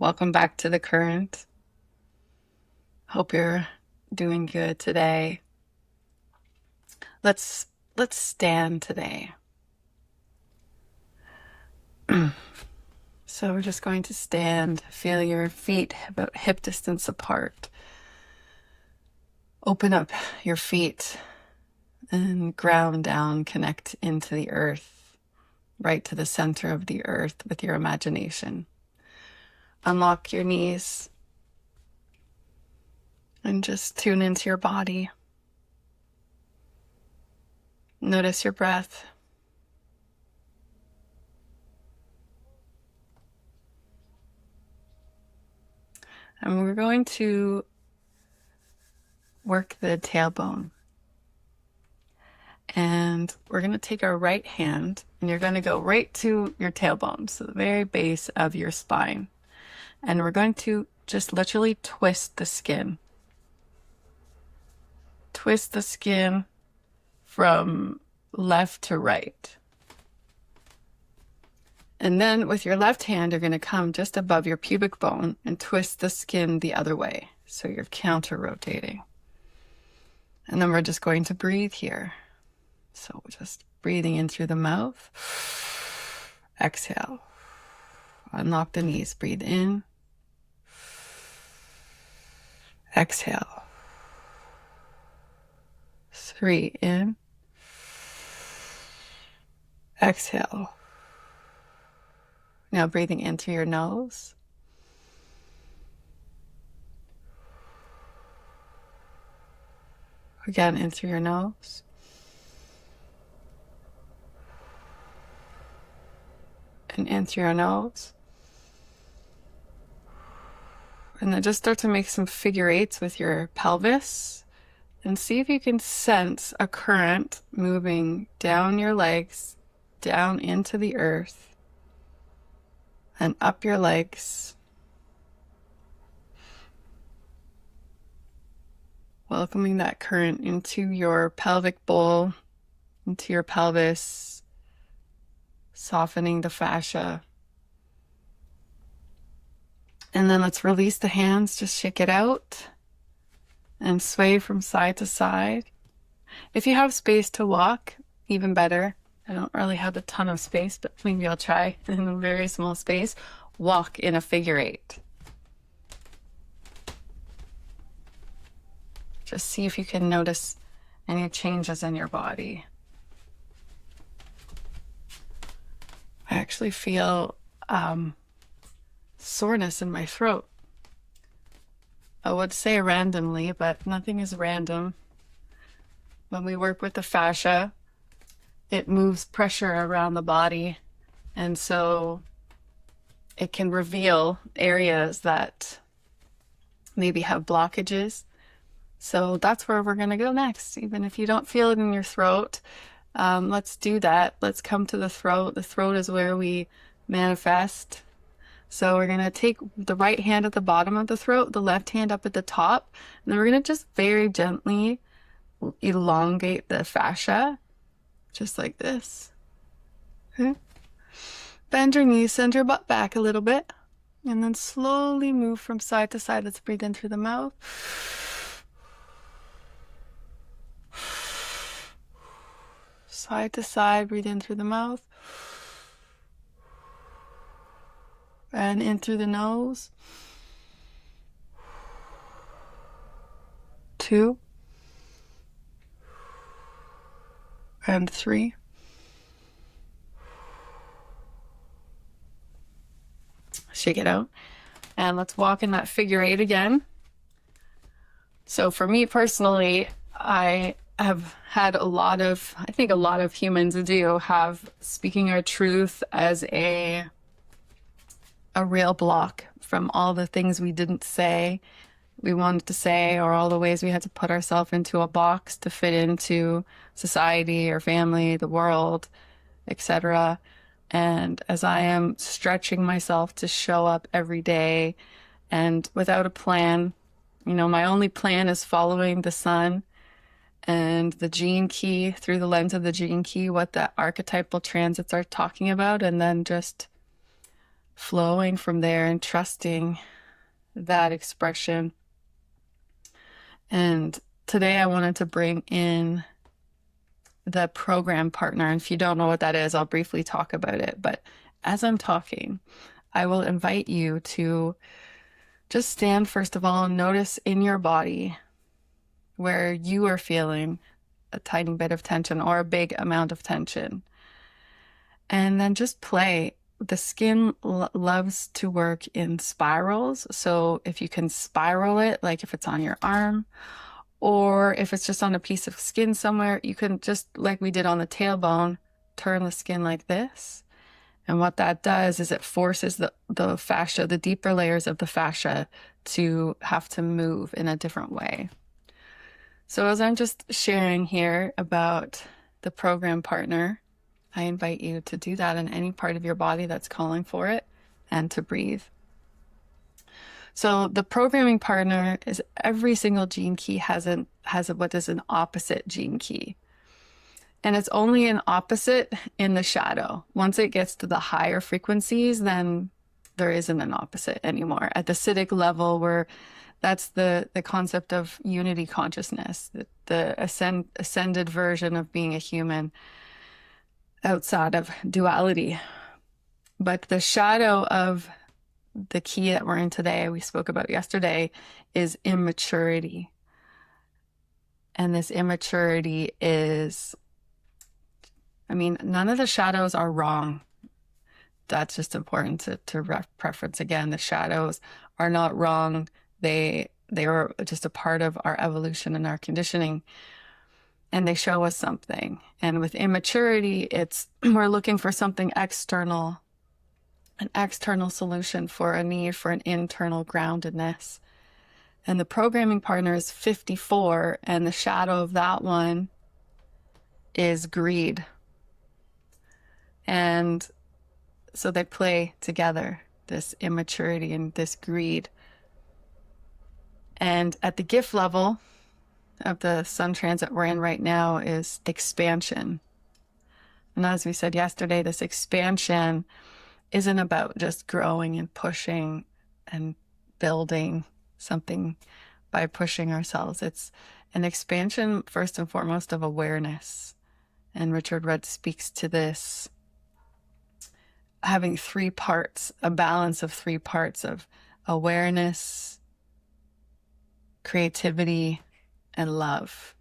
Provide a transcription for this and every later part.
Welcome back to the current. Hope you're doing good today. Let's stand today. So we're just going to stand. Feel your feet about hip distance apart. Open up your feet and ground down, connect into the earth, right to the center of the earth with your imagination. Unlock your knees and just tune into your body. Notice your breath. And we're going to work the tailbone. And we're going to take our right hand and you're going to go right to your tailbone, so the very base of your spine. And we're going to just literally twist the skin. Twist the skin from left to right. And then with your left hand, you're going to come just above your pubic bone and twist the skin the other way. So you're counter-rotating. And then we're just going to breathe here. So just breathing in through the mouth. Exhale. Unlock the knees. Breathe in. Exhale. 3 in. Exhale. Now breathing in through your nose. Again, in through your nose. And in through your nose. And then just start to make some figure eights with your pelvis. And see if you can sense a current moving down your legs, down into the earth, and up your legs. Welcoming that current into your pelvic bowl, into your pelvis, softening the fascia. And then let's release the hands, just shake it out and sway from side to side. If you have space to walk, even better. I don't really have a ton of space, but maybe I'll try in a very small space. Walk in a figure eight. Just see if you can notice any changes in your body. I actually feel soreness in my throat. I would say randomly, but nothing is random. When we work with the fascia, it moves pressure around the body, and so it can reveal areas that maybe have blockages. So that's where we're going to go next. Even if you don't feel it in your throat, let's do that. Let's come to the throat. The throat is where we manifest. So we're going to take the right hand at the bottom of the throat, the left hand up at the top, and then we're going to just very gently elongate the fascia, just like this. Okay. Bend your knees, send your butt back a little bit, and then slowly move from side to side. Let's breathe in through the mouth. Side to side, breathe in through the mouth. And in through the nose. 2. And 3. Shake it out. And let's walk in that figure eight again. So for me personally, I have had I think a lot of humans do have speaking our truth as a real block from all the things we didn't say, we wanted to say, or all the ways we had to put ourselves into a box to fit into society or family, the world, etc. And as I am stretching myself to show up every day and without a plan, my only plan is following the sun and the gene key through the lens of the gene key, what the archetypal transits are talking about, and then just flowing from there and trusting that expression. And today I wanted to bring in the program partner. And if you don't know what that is, I'll briefly talk about it. But as I'm talking, I will invite you to just stand, first of all, and notice in your body where you are feeling a tiny bit of tension or a big amount of tension. And then just play. The skin loves to work in spirals. So if you can spiral it, like if it's on your arm, or if it's just on a piece of skin somewhere, you can just, like we did on the tailbone, turn the skin like this. And what that does is it forces the fascia, the deeper layers of the fascia, to have to move in a different way. So as I'm just sharing here about the program partner, I invite you to do that in any part of your body that's calling for it, and to breathe. So the programming partner is every single gene key has what is an opposite gene key. And it's only an opposite in the shadow. Once it gets to the higher frequencies, then there isn't an opposite anymore. At the Siddhic level, where that's the concept of unity consciousness, the ascended version of being a human outside of duality. But the shadow of the key that we're in today, we spoke about yesterday, is immaturity. And this immaturity is, I mean, none of the shadows are wrong. That's just important to preference again. The shadows are not wrong. They are just a part of our evolution and our conditioning. And they show us something. And with immaturity, it's we're looking for something external, an external solution for a need for an internal groundedness. And the programming partner is 54, and the shadow of that one is greed. And so they play together, this immaturity and this greed. And at the gift level of the sun transit we're in right now is expansion. And as we said yesterday, this expansion isn't about just growing and pushing and building something by pushing ourselves. It's an expansion, first and foremost, of awareness. And Richard Rudd speaks to this having three parts, a balance of three parts of awareness, creativity, and love.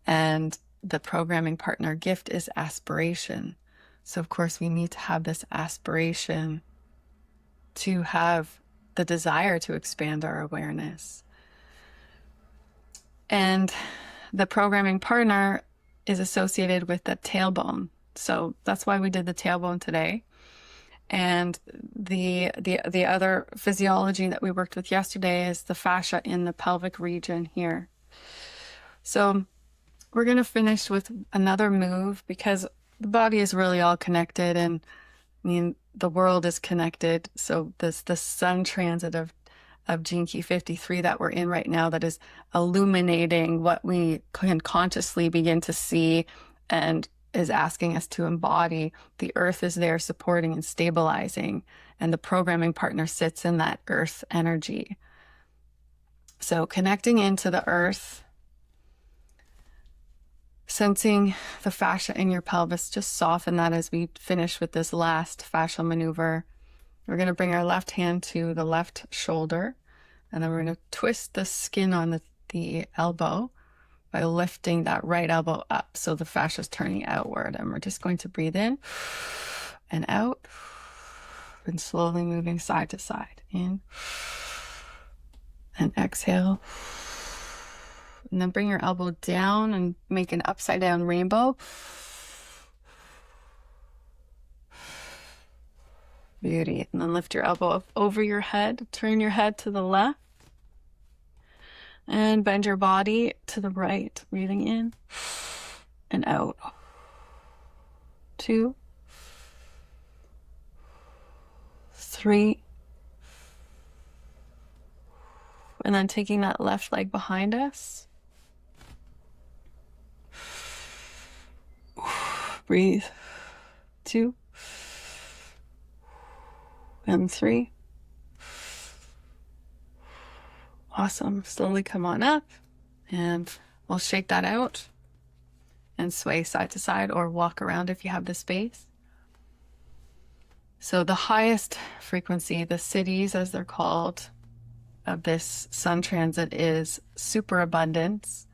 And the programming partner gift is aspiration. So of course we need to have this aspiration to have the desire to expand our awareness. And the programming partner is associated with the tailbone. So that's why we did the tailbone today. And the other physiology that we worked with yesterday is the fascia in the pelvic region here. So we're going to finish with another move, because the body is really all connected, and I mean, the world is connected. So the sun transit of Gene Key 53 that we're in right now, that is illuminating what we can consciously begin to see and is asking us to embody. The earth is there supporting and stabilizing, and the programming partner sits in that earth energy. So connecting into the earth, sensing the fascia in your pelvis, just soften that as we finish with this last fascial maneuver. We're going to bring our left hand to the left shoulder, and then we're going to twist the skin on the elbow by lifting that right elbow up so the fascia is turning outward. And we're just going to breathe in and out, and slowly moving side to side. In and exhale. And then bring your elbow down and make an upside down rainbow. Beauty. And then lift your elbow up over your head. Turn your head to the left. And bend your body to the right. Breathing in and out. 2, 3. And then taking that left leg behind us. Breathe. 2, and 3. Awesome. Slowly come on up, and we'll shake that out and sway side to side or walk around if you have the space. So the highest frequency, the cities as they're called, of this sun transit is superabundance.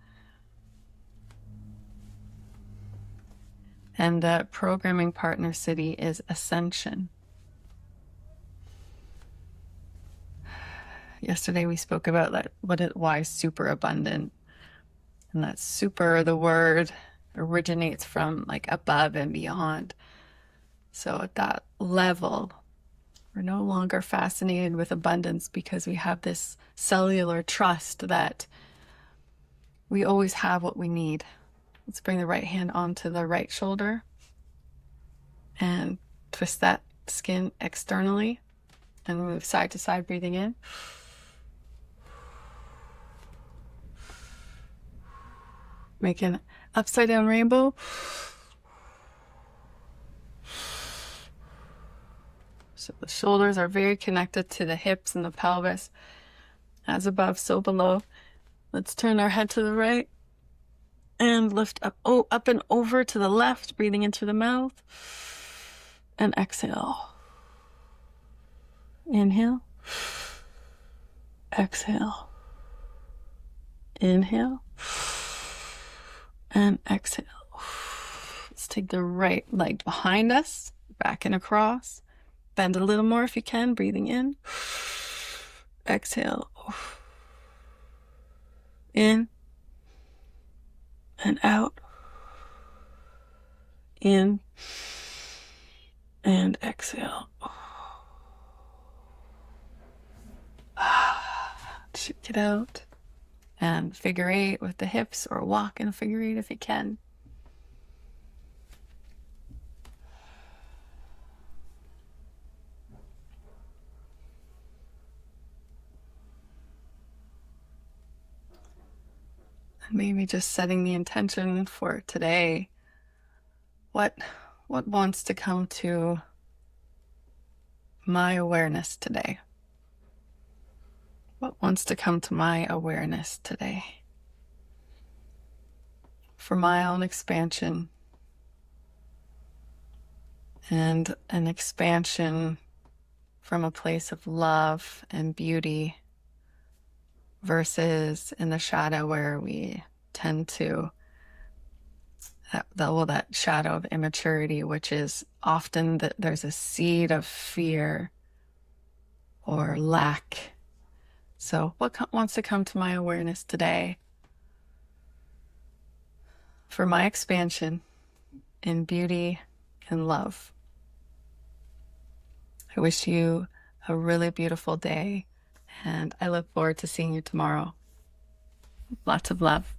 And the programming partner city is ascension. Yesterday we spoke about that, why superabundant. And that super, the word originates from like above and beyond. So at that level, we're no longer fascinated with abundance because we have this cellular trust that we always have what we need. Let's bring the right hand onto the right shoulder and twist that skin externally and move side to side, breathing in. Make an upside down rainbow. So the shoulders are very connected to the hips and the pelvis. As above, so below. Let's turn our head to the right and lift up, up and over to the left, breathing into the mouth. And exhale. Inhale. Exhale. Inhale. And exhale. Let's take the right leg behind us, back and across. Bend a little more if you can, breathing in. Exhale. In and out. In and exhale. Shake it out. And figure 8 with the hips, or walk in a figure 8 if you can. And maybe just setting the intention for today. What wants to come to my awareness today? What wants to come to my awareness today? For my own expansion. And an expansion from a place of love and beauty versus in the shadow where we tend to, that shadow of immaturity, which is often that there's a seed of fear or lack. So what wants to come to my awareness today? For my expansion in beauty and love. I wish you a really beautiful day, and I look forward to seeing you tomorrow. Lots of love.